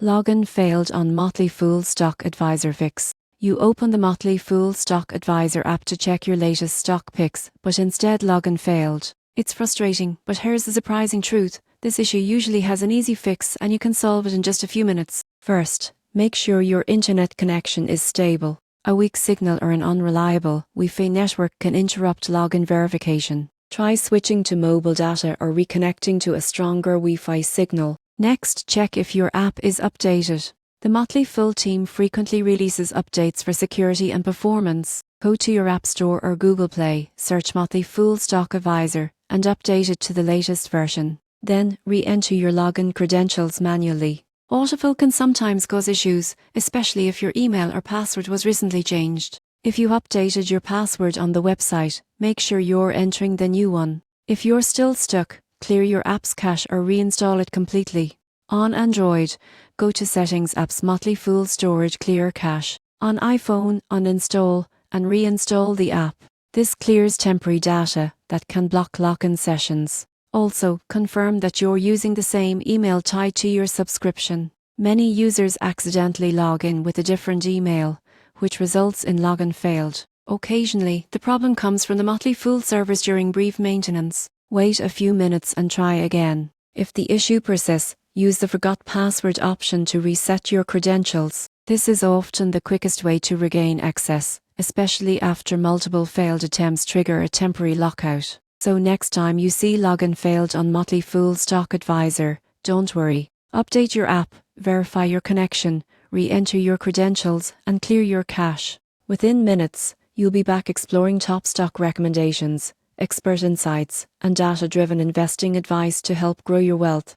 Login failed on Motley Fool Stock Advisor fix. You open the Motley Fool Stock Advisor app to check your latest stock picks, but instead login failed. It's frustrating, but here's the surprising truth. This issue usually has an easy fix and you can solve it in just a few minutes. First, make sure your internet connection is stable. A weak signal or an unreliable Wi-Fi network can interrupt login verification. Try switching to mobile data or reconnecting to a stronger Wi-Fi signal. Next, check if your app is updated. The Motley Fool team frequently releases updates for security and performance. Go to your App Store or Google Play, search Motley Fool Stock Advisor, and update it to the latest version. Then, re-enter your login credentials manually. Autofill can sometimes cause issues, especially if your email or password was recently changed. If you updated your password on the website, make sure you're entering the new one. If you're still stuck, clear your app's cache or reinstall it completely. On Android, go to Settings Apps Motley Fool Storage Clear Cache. On iPhone, uninstall and reinstall the app. This clears temporary data that can block login sessions. Also, confirm that you're using the same email tied to your subscription. Many users accidentally log in with a different email, which results in login failed. Occasionally, the problem comes from the Motley Fool servers during brief maintenance. Wait a few minutes and try again. If the issue persists, use the Forgot Password option to reset your credentials. This is often the quickest way to regain access, especially after multiple failed attempts trigger a temporary lockout. So next time you see login failed on Motley Fool Stock Advisor, don't worry. Update your app, verify your connection, re-enter your credentials, and clear your cache. Within minutes, you'll be back exploring top stock recommendations, expert insights, and data-driven investing advice to help grow your wealth.